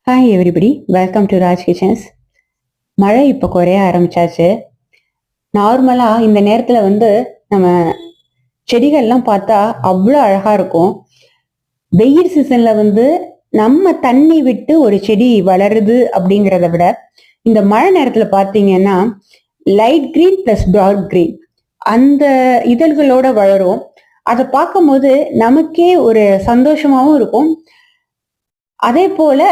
Hi everybody, welcome to Raj kitchens. மழை இப்போ குறைய ஆரம்பிச்சாச்சு. நார்மலாக இந்த நேரத்தில் நம்ம செடிகள்லாம் பார்த்தா அவ்வளோ அழகாக இருக்கும். வெயில் சீசனில் நம்ம தண்ணி விட்டு ஒரு செடி வளருது அப்படிங்கிறத விட இந்த மழை நேரத்தில் பார்த்தீங்கன்னா light green plus dark green அந்த இதழ்களோட வளரும். அதை பார்க்கும்போது நமக்கே ஒரு சந்தோஷமாகவும் இருக்கும். அதே போல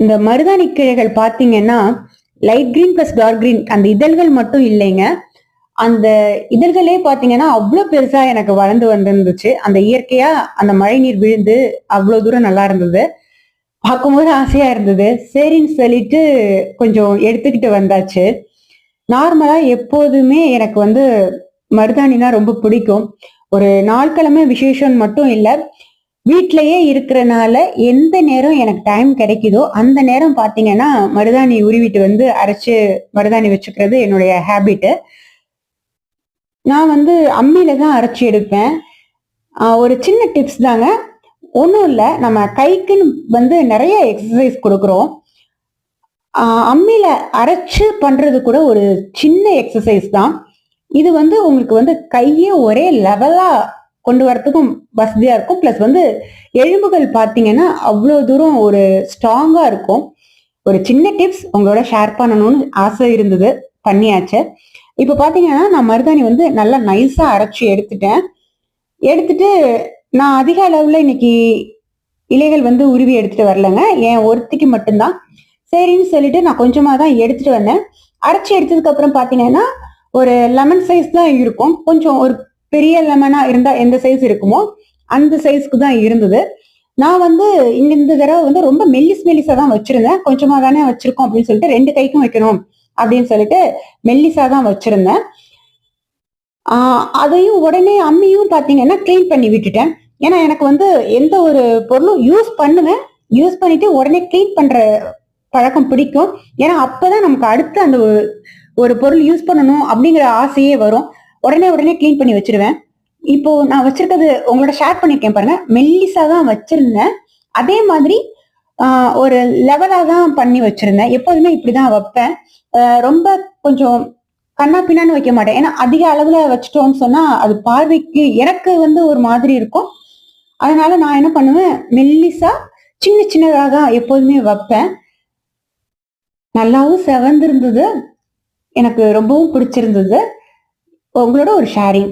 இந்த மருதாணி கிளைகள் பார்த்தீங்கன்னா light green plus dark green அந்த இதழ்கள் மட்டும் இல்லைங்க, அந்த இதழ்களே பார்த்தீங்கன்னா அவ்வளோ பெருசா எனக்கு வளர்ந்து வந்திருந்துச்சு. அந்த இயற்கையா அந்த மழை நீர் விழுந்து அவ்வளோ தூரம் நல்லா இருந்தது. பார்க்கும்போது ஆசையா இருந்தது. சரின்னு சொல்லிட்டு கொஞ்சம் எடுத்துக்கிட்டு வந்தாச்சு. நார்மலா எப்போதுமே எனக்கு மருதாணினா ரொம்ப பிடிக்கும். ஒரு நாட்கிழமை விசேஷம் மட்டும் இல்லை, வீட்லயே இருக்கிறனால எந்த நேரம் எனக்கு டைம் கிடைக்குதோ அந்த நேரம் பாத்தீங்கன்னா மருதாணி உருவிட்டு அரைச்சு மருதாணி வச்சுக்கிறது என்னுடைய ஹேபிட்டு. நான் அம்மியில தான் அரைச்சி எடுப்பேன். ஒரு சின்ன டிப்ஸ் தாங்க, ஒன்றும் இல்லை, நம்ம கைக்குன்னு நிறைய எக்ஸசைஸ் கொடுக்குறோம். அம்மியில அரைச்சு பண்றது கூட ஒரு சின்ன எக்ஸசைஸ் தான். இது உங்களுக்கு கையை ஒரே லெவலா கொண்டு வரத்துக்கும் வசதியா இருக்கும். பிளஸ் எலும்புகள் பார்த்தீங்கன்னா அவ்வளோ தூரம் ஒரு ஸ்ட்ராங்கா இருக்கும். ஒரு சின்ன டிப்ஸ் உங்களோட ஷேர் பண்ணணும்னு ஆசை இருந்தது, பண்ணியாச்சு. இப்போ பார்த்தீங்கன்னா நான் மருதாணி நல்லா நைஸா அரைச்சி எடுத்துட்டேன். எடுத்துட்டு நான் அதிக அளவுல இன்னைக்கு இலைகள் உருவி எடுத்துட்டு வரலங்க, என் ஒருத்திக்கு மட்டும்தான். சரின்னு சொல்லிட்டு நான் கொஞ்சமா தான் எடுத்துட்டு வந்தேன். அரைச்சி எடுத்ததுக்கு அப்புறம் பார்த்தீங்கன்னா ஒரு லெமன் சைஸ் தான் இருக்கும். கொஞ்சம் ஒரு பெரிய லெமனா இருந்தா எந்த சைஸ் இருக்குமோ அந்த சைஸ்க்கு தான் இருந்தது. நான் இந்த தடவை ரொம்ப மெல்லிசா தான் வச்சிருந்தேன். கொஞ்சமா தானே வச்சிருக்கோம் அப்படின்னு சொல்லிட்டு 2 கைக்கும் வைக்கணும் அப்படின்னு சொல்லிட்டு மெல்லிசா தான் வச்சிருந்தேன். அதையும் உடனே அம்மியும் பாத்தீங்கன்னா கிளீன் பண்ணி விட்டுட்டேன். ஏன்னா எனக்கு எந்த ஒரு பொருளும் யூஸ் பண்ணுவேன், யூஸ் பண்ணிட்டு உடனே கிளீன் பண்ற பழக்கம் பிடிக்கும். ஏன்னா அப்பதான் நமக்கு அடுத்து அந்த ஒரு பொருள் யூஸ் பண்ணணும் அப்படிங்கிற ஆசையே வரும். உடனே கிளீன் பண்ணி வச்சிருவேன். இப்போ நான் வச்சிருக்கிறது உங்களோட ஷேர் பண்ணிருக்கேன் பாருங்க, மெல்லிசா தான் வச்சிருந்தேன். அதே மாதிரி ஒரு லெவலா தான் பண்ணி வச்சிருந்தேன். எப்போதுமே இப்படிதான் வைப்பேன். ரொம்ப கொஞ்சம் கண்ணா பின்னான்னு வைக்க மாட்டேன். ஏன்னா அதிக அளவுல வச்சுட்டோம்னு சொன்னா அது பார்வைக்கு எனக்கு ஒரு மாதிரி இருக்கும். அதனால நான் என்ன பண்ணுவேன், மெல்லிசா சின்னதாக தான் எப்போதுமே வைப்பேன். நல்லாவும் செவந்திருந்தது, எனக்கு ரொம்பவும் பிடிச்சிருந்தது. உங்களோட ஒரு ஷேரிங்.